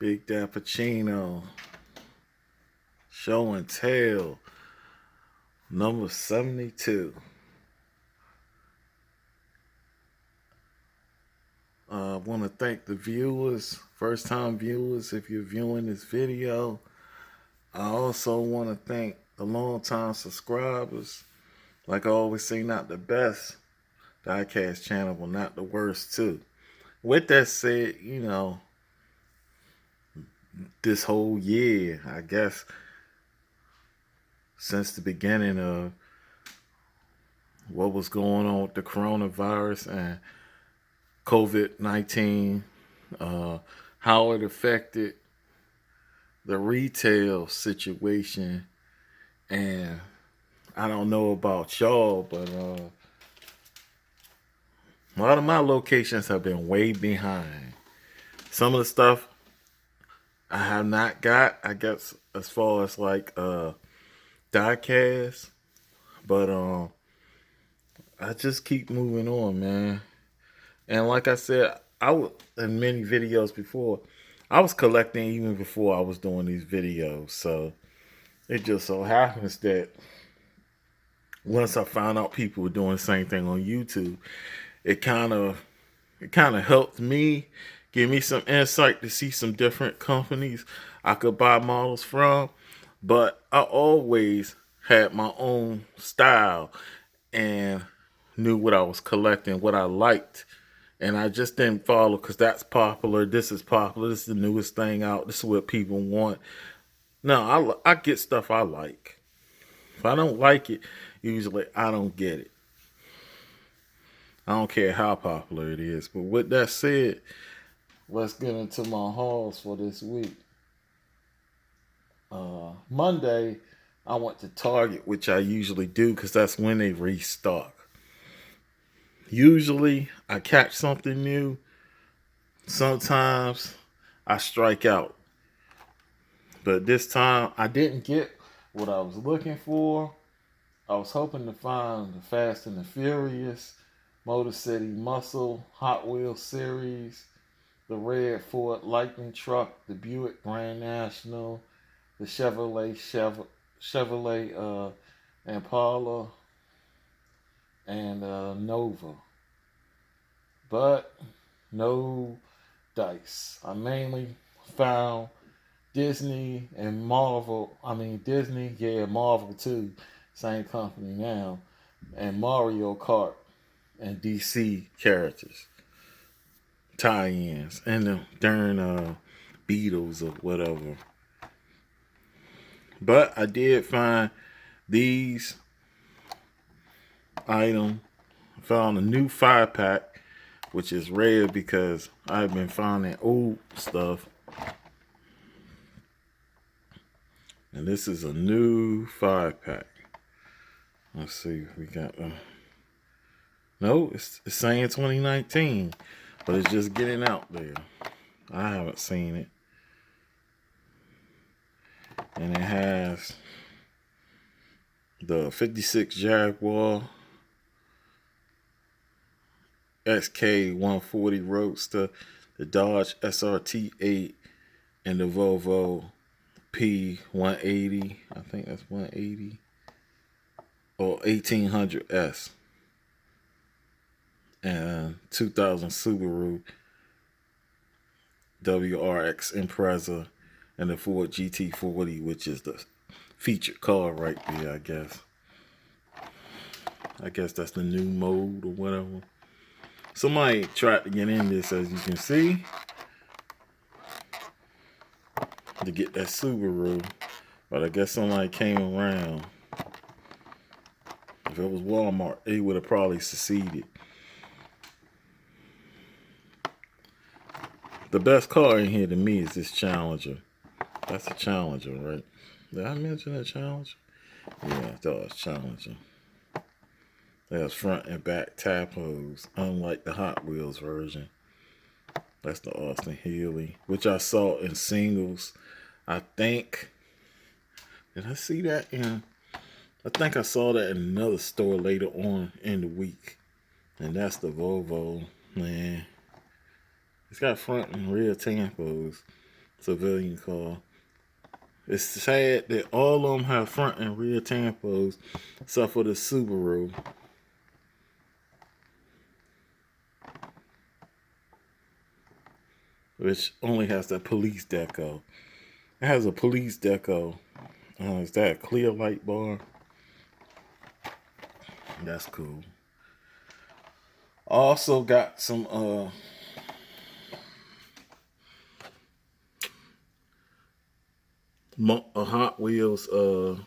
Big Dappuccino. Show and Tell. Number 72. I want to thank the viewers, first time viewers, if you're viewing this video. I also want to thank the long time subscribers. Like I always say, not the best diecast channel, but not the worst too. With that said, this whole year, I guess, since the beginning of what was going on with the coronavirus and COVID-19, how it affected the retail situation. And I don't know about y'all, but a lot of my locations have been way behind. Some of the stuff I have not got, I guess, as far as like diecast, but I just keep moving on, man. And like I said, I was in many videos before. I was collecting even before I was doing these videos. So it just so happens that once I found out people were doing the same thing on YouTube, it kind of helped me, give me some insight to see some different companies I could buy models from. But I always had my own style and knew what I was collecting, what I liked. And I just didn't follow because that's popular. This is popular. This is the newest thing out. This is what people want. No, I get stuff I like. If I don't like it, usually I don't get it. I don't care how popular it is. But with that said, let's get into my hauls for this week. Monday, I went to Target, which I usually do because that's when they restock. Usually, I catch something new. Sometimes I strike out. But this time, I didn't get what I was looking for. I was hoping to find the Fast and the Furious, Motor City Muscle, Hot Wheels Series, the red Ford Lightning truck, the Buick Grand National, the Chevrolet Impala, and Nova. But no dice. I mainly found Disney and Marvel. I mean Disney, yeah, Marvel too, same company now, and Mario Kart and DC characters, tie-ins, and the darn Beatles or whatever. But I did find these items. Found a new 5-pack, which is rare because I've been finding old stuff. And this is a new 5-pack. Let's see, we got no, it's saying 2019, but it's just getting out there. I haven't seen it. And it has the 56 Jaguar, SK140 Roadster, the Dodge SRT8, and the Volvo P180. I think that's 180 or 1800S, and 2000 Subaru WRX Impreza, and the Ford GT40, which is the featured car right there, I guess. I guess that's the new mode or whatever. Somebody tried to get in this, as you can see, to get that Subaru, but I guess somebody came around. If it was Walmart, they would have probably succeeded. The best car in here to me is this Challenger. That's a Challenger, right? Did I mention a Challenger? Yeah, I thought it was Challenger. It has front and back tapos, unlike the Hot Wheels version. That's the Austin Healey, which I saw in singles. I think, did I see that in? I think I saw that in another store later on in the week. And that's the Volvo, man. It's got front and rear tampos. civilian car. It's sad that all of them have front and rear tampos, except for the Subaru, which only has that police deco. It has a police deco. Is that a clear light bar? That's cool. Also got some Hot Wheels I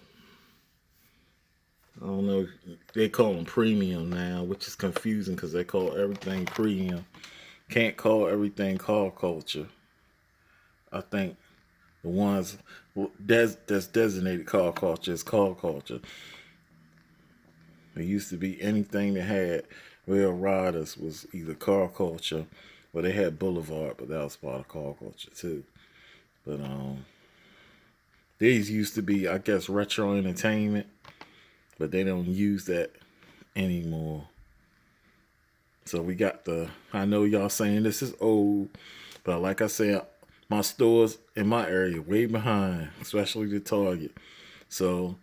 don't know, they call them premium now, which is confusing because they call everything premium. Can't call everything car culture. I think the ones that's designated car culture is car culture. It used to be anything that had real riders was either car culture, or they had Boulevard, but that was part of car culture too. But these used to be, I guess, retro entertainment, but they don't use that anymore. So we got I know y'all saying this is old, but like I said, my stores in my area way behind, especially the Target. So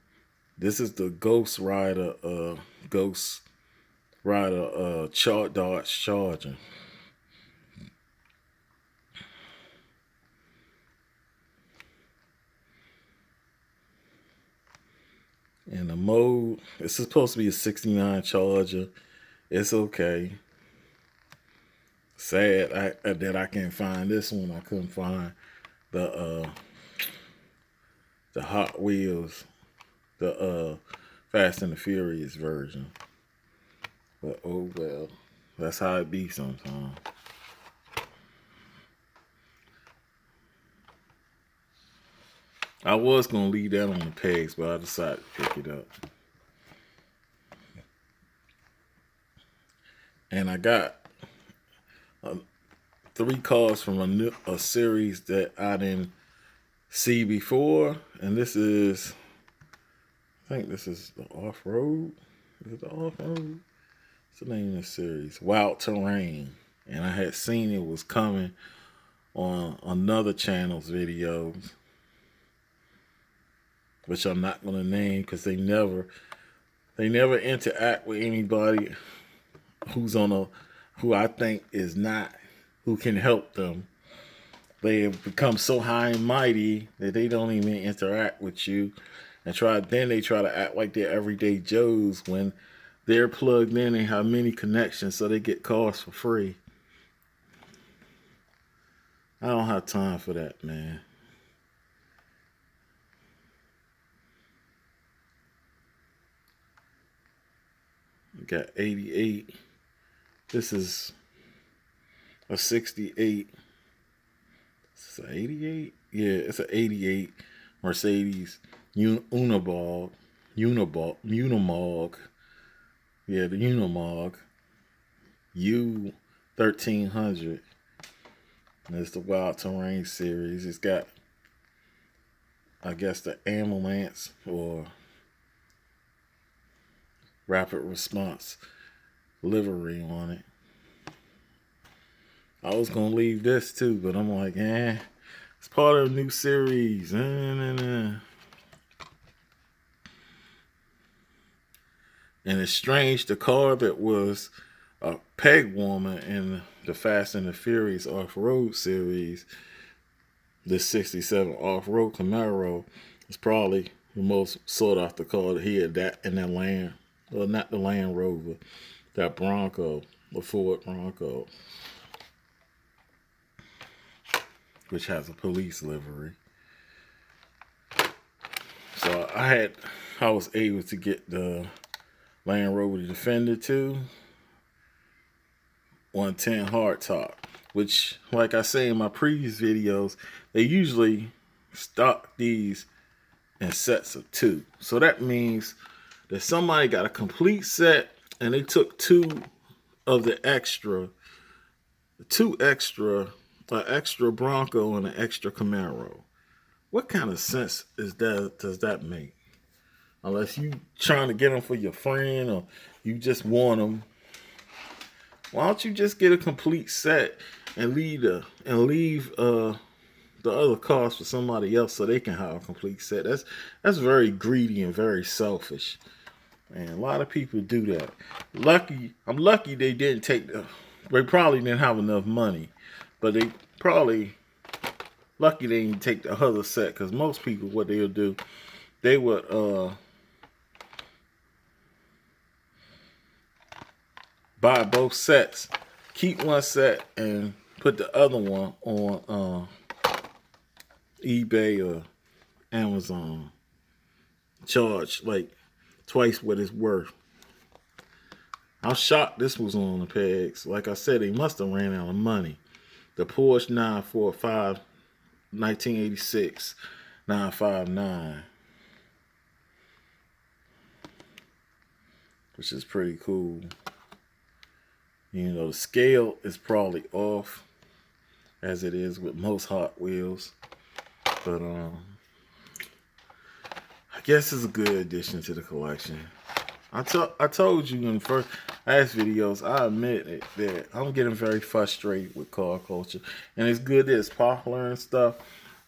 this is the Ghost Rider Dodge Charger. And the mode, it's supposed to be a 69 Charger. It's okay. Sad that I can't find this one. I couldn't find the Hot Wheels, the Fast and the Furious version. But oh well, that's how it be sometimes. I was gonna leave that on the pegs, but I decided to pick it up. And I got 3 cars from a series that I didn't see before, and this is, I think this is the Off-Road. Is it the Off-Road? What's the name of the series? Wild Terrain. And I had seen it was coming on another channel's videos, which I'm not gonna name because they never interact with anybody who I think is not, who can help them. They have become so high and mighty that they don't even interact with you, and they try to act like they're everyday Joes when they're plugged in and have many connections, so they get cars for free. I don't have time for that, man. We got 88. This is a 68. Is this an 88? Yeah, it's an 88 Mercedes Unimog. Yeah, the Unimog U1300. And it's the Wild Terrain series. It's got, I guess, the ambulance or rapid response livery on it. I was gonna leave this too, but I'm like, it's part of a new series. And it's strange, the car that was a peg woman in the Fast and the Furious Off-Road Series, the 67 Off-Road Camaro, is probably the most sought after car that he had, that in that Land, well, not the Land Rover, that Bronco, the Ford Bronco, which has a police livery. So I was able to get the Land Rover Defender 2 110 hardtop, which, like I say in my previous videos, they usually stock these in sets of 2. So that means that somebody got a complete set and they took 2 of the extra, an extra Bronco and an extra Camaro. What kind of sense does that make? Unless you trying to get them for your friend or you just want them. Why don't you just get a complete set and leave the other cars for somebody else so they can have a complete set. That's very greedy and very selfish. And a lot of people do that. I'm lucky they didn't take the. They probably didn't have enough money, but they probably lucky they didn't take the other set because most people what they'll do, they would buy both sets, keep one set, and put the other one on eBay or Amazon. Charge like twice what it's worth. I'm shocked this was on the pegs. Like I said, they must have ran out of money. The Porsche 945 1986 959, which is pretty cool. You know, the scale is probably off, as it is with most Hot Wheels. But I guess it's a good addition to the collection. I told you in the first videos, I admit that I'm getting very frustrated with car culture. And it's good that it's popular and stuff.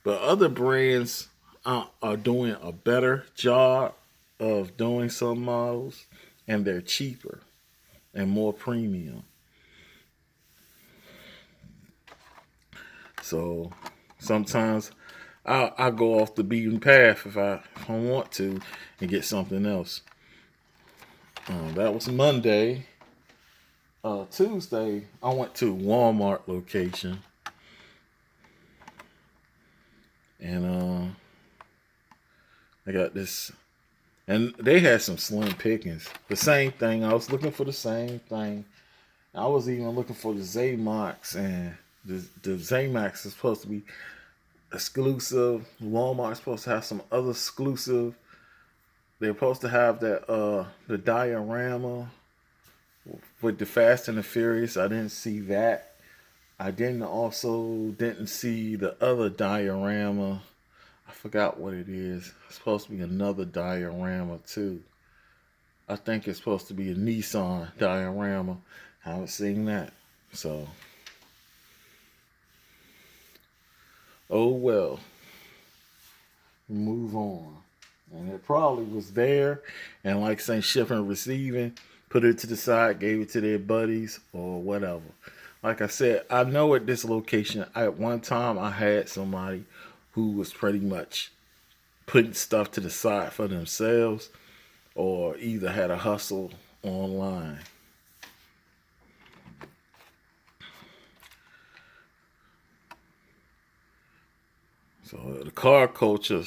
But other brands are doing a better job of doing some models. And they're cheaper and more premium. So sometimes I go off the beaten path if I want to and get something else. That was Monday. Tuesday, I went to a Walmart location. And I got this. And they had some slim pickings. The same thing. I was looking for the same thing. I was even looking for the Zamax. And the Zamax is supposed to be exclusive. Walmart's supposed to have some other exclusive. They're supposed to have that the diorama with the Fast and the Furious. I didn't see that. I didn't see the other diorama. I forgot what it is. It's supposed to be another diorama too. I think it's supposed to be a Nissan diorama. I haven't seen that. So, oh well. Move on. And it probably was there. And like saying shipping and receiving, put it to the side, gave it to their buddies or whatever. Like I said, I know at this location, at one time I had somebody who was pretty much putting stuff to the side for themselves or either had a hustle online. So the car culture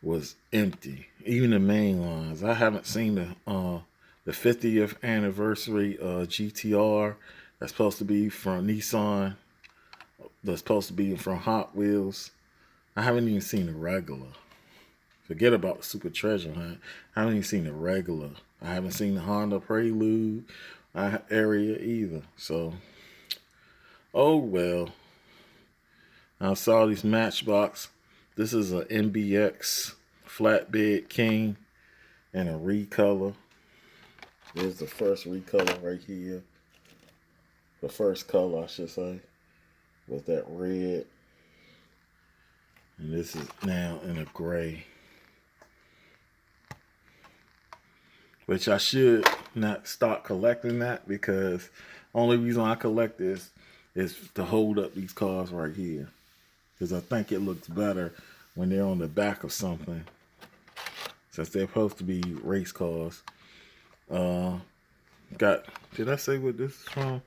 was empty. Even the main lines. I haven't seen the 50th anniversary GTR that's supposed to be from Nissan. That's supposed to be from Hot Wheels. I haven't even seen the regular. Forget about the Super Treasure Hunt. I haven't even seen the regular. I haven't seen the Honda Prelude area either. So, oh well. I saw these Matchbox. This is a MBX Flatbed King and a recolor. There's the first recolor right here. The first color, I should say, was that red. And this is now in a gray. Which I should not start collecting that because only reason I collect this is to hold up these cars right here. Because I think it looks better when they're on the back of something. Since they're supposed to be race cars. Did I say what this is from?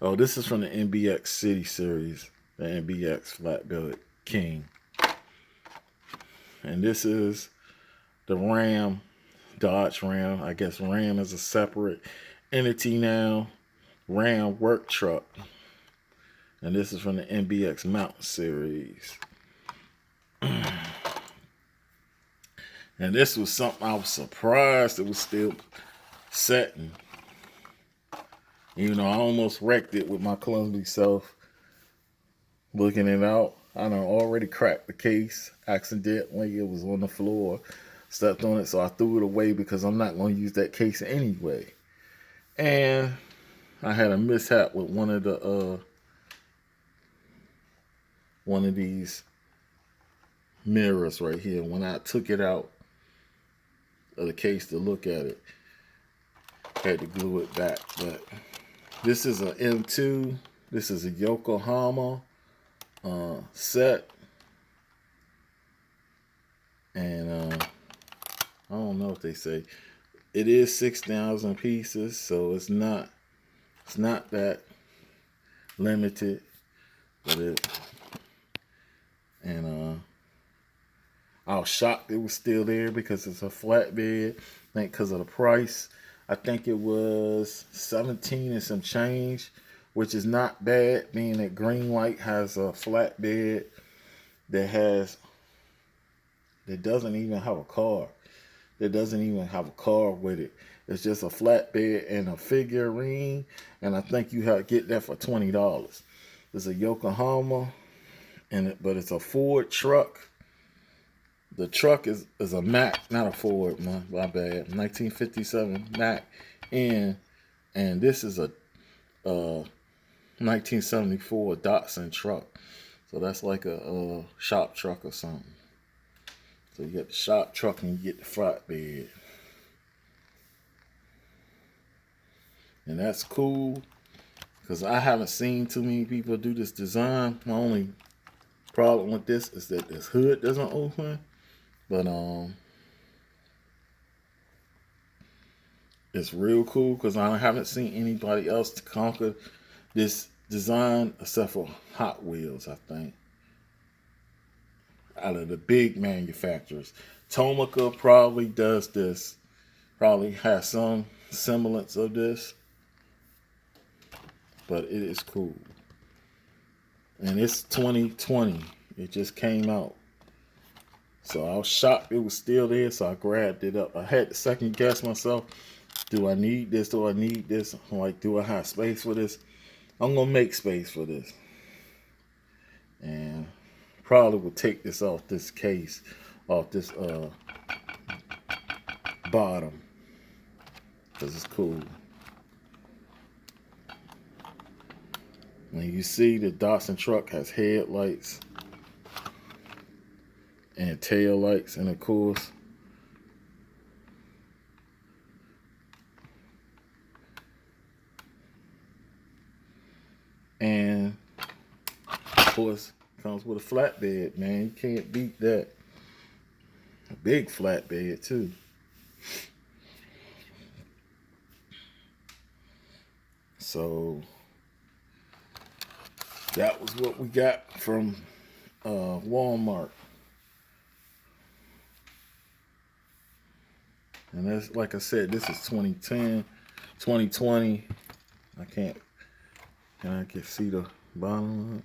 Oh, this is from the MBX City Series. The MBX Flatbed King. And this is the Ram, Dodge Ram. I guess Ram is a separate entity now. Ram Work Truck. And this is from the MBX Mountain Series. And this was something I was surprised it was still setting. Even though I almost wrecked it with my clumsy self looking it out. I done already cracked the case accidentally. It was on the floor. Stepped on it, so I threw it away because I'm not going to use that case anyway. And I had a mishap with one of the one of these mirrors right here. When I took it out of the case to look at it, I had to glue it back. But this is an M2. This is a Yokohama set. And I don't know if they say it is 6,000 pieces, so it's not that limited. But I was shocked it was still there because it's a flatbed. I think because of the price. I think it was 17 and some change, which is not bad, being that Greenlight has a flatbed that doesn't even have a car. That doesn't even have a car with it. It's just a flatbed and a figurine, and I think you get that for $20. It's a Yokohama, but it's a Ford truck. The truck is a Mack, not a Ford, my bad. 1957 Mack, and this is a 1974 Datsun truck. So that's like a shop truck or something. So you get the shop truck and you get the flatbed. And that's cool, because I haven't seen too many people do this design. My only problem with this is that this hood doesn't open. But it's real cool because I haven't seen anybody else to conquer this design except for Hot Wheels, I think. Out of the big manufacturers. Tomica probably does this. Probably has some semblance of this. But it is cool. And it's 2020. It just came out. So I was shocked it was still there, so I grabbed it up. I had to second guess myself. Do I need this? Do I need this? I'm like, do I have space for this? I'm going to make space for this. And probably will take this off this case, off this bottom, because it's cool. And you see the Datsun truck has headlights and tail lights, and of course comes with a flatbed, man. You can't beat that. A big flatbed too. So that was what we got from Walmart. And that's, like I said, this is 2010, 2020. Can I see the bottom of it?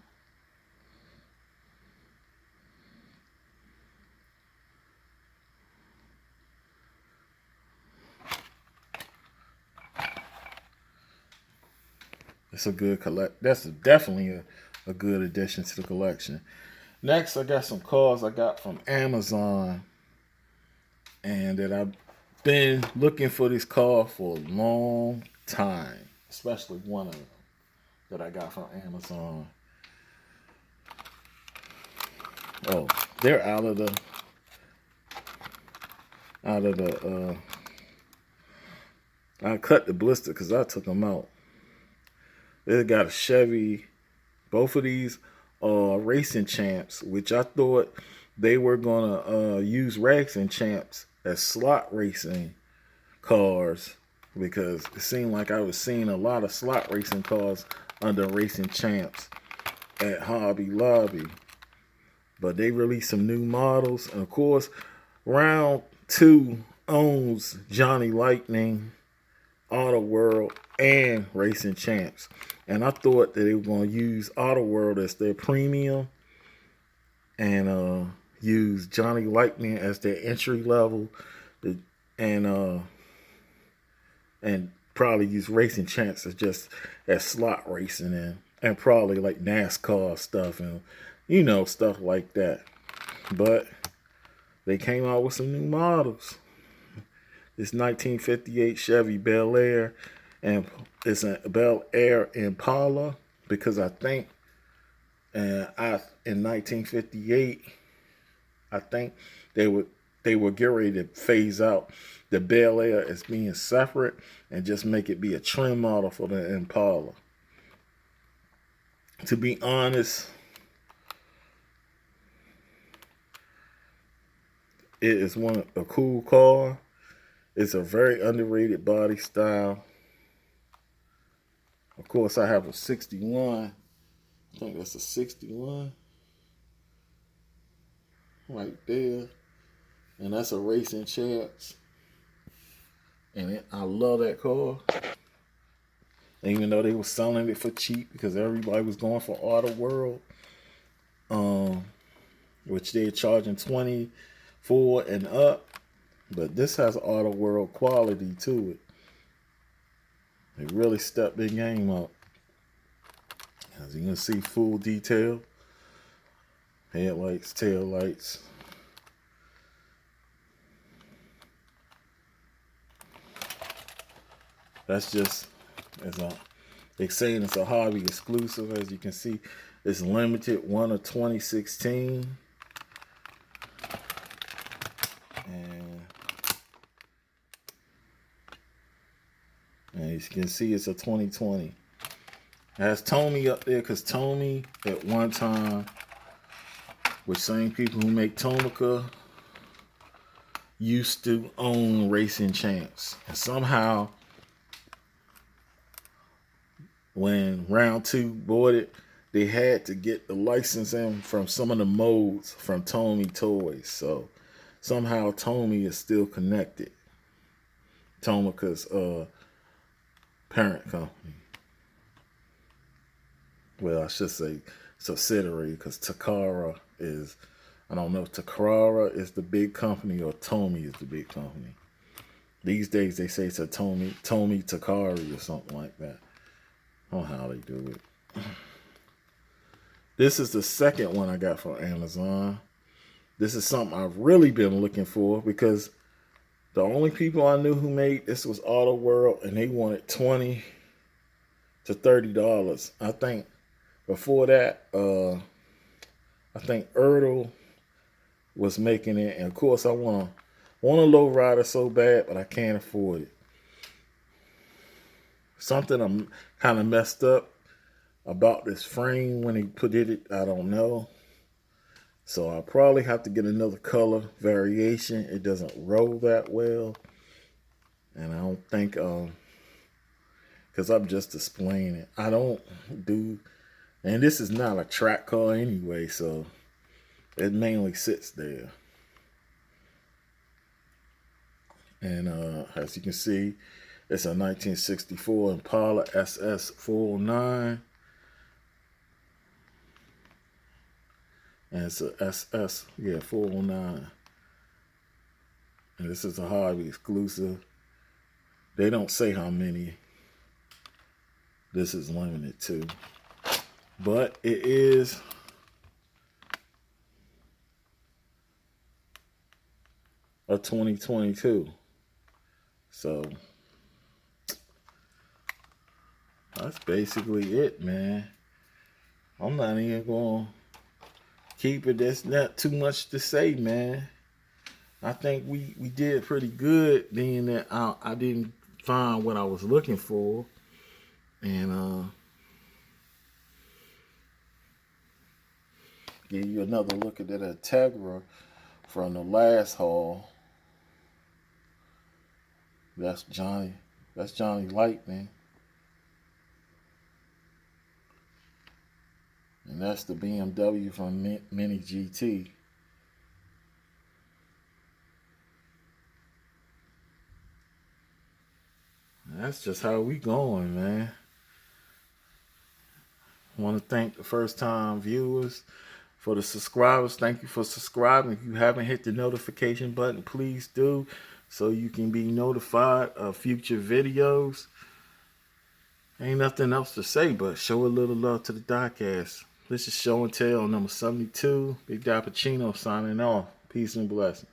It's a good That's definitely a good addition to the collection. Next, I got some cars I got from Amazon, and that I've been looking for this car for a long time, especially one of them that I got from Amazon. Oh, they're out of the I cut the blister because I took them out. They got a Chevy. Both of these are Racing Champs, which I thought they were gonna use Racing Champs as slot racing cars, because it seemed like I was seeing a lot of slot racing cars under Racing Champs at Hobby Lobby. But they released some new models, and of course, Round 2 owns Johnny Lightning, Auto World, and Racing Champs. And I thought that they were going to use Auto World as their premium and use Johnny Lightning as their entry level, and probably use Racing Champs as slot racing and probably like NASCAR stuff and stuff like that. But they came out with some new models. This 1958 Chevy Bel Air, and it's a Bel Air Impala, because I think, and I in 1958, I think they were getting ready to phase out the Bel Air as being separate and just make it be a trim model for the Impala. To be honest, it is a cool car. It's a very underrated body style. Of course, I have a 61. I think that's a 61 right there. And that's a Racing Champs. And I love that car. Even though they were selling it for cheap because everybody was going for Auto World, which they're charging 24 and up. But this has Auto World quality to it. They really stepped their game up. As you can see, full detail. Headlights, tail lights. That's just, they're saying it's a hobby exclusive. As you can see, it's limited 1 of 2016. And as you can see, it's a 2020. It has Tommy up there because Tommy at one time, with same people who make Tomica, used to own Racing Champs. And somehow, when Round 2 bought it, they had to get the license in from some of the modes from Tommy Toys. So somehow Tommy is still connected. Tomica's parent company. Well, I should say subsidiary, because Takara is, I don't know if Takara is the big company or Tommy is the big company. These days they say it's a Tommy Takari or something like that. I don't know how they do it. This is the second one I got from Amazon. This is something I've really been looking for because the only people I knew who made this was Auto World, and they wanted $20 to $30. I think before that, I think Ertl was making it, and of course I want a lowrider so bad, but I can't afford it. Something I'm kind of messed up about this frame when he put it, I don't know. So I'll probably have to get another color variation. It doesn't roll that well. And I don't think, because I'm just displaying it. I don't do, and this is not a track car anyway, so it mainly sits there. And as you can see, it's a 1964 Impala SS 409. And it's a SS, 409. And this is a hobby exclusive. They don't say how many this is limited to. But it is a 2022. So that's basically it, man. I'm not even going to keep it. There's not too much to say, man. I think we did pretty good, being that I didn't find what I was looking for. And give you another look at that Integra from the last haul. That's Johnny Lightning. And that's the BMW from Mini GT. And that's just how we going, man. I want to thank the first time viewers. For the subscribers, thank you for subscribing. If you haven't hit the notification button, please do, so you can be notified of future videos. Ain't nothing else to say but show a little love to the diecast. This is Show and Tell number 72. Big Di Pacino signing off. Peace and blessings.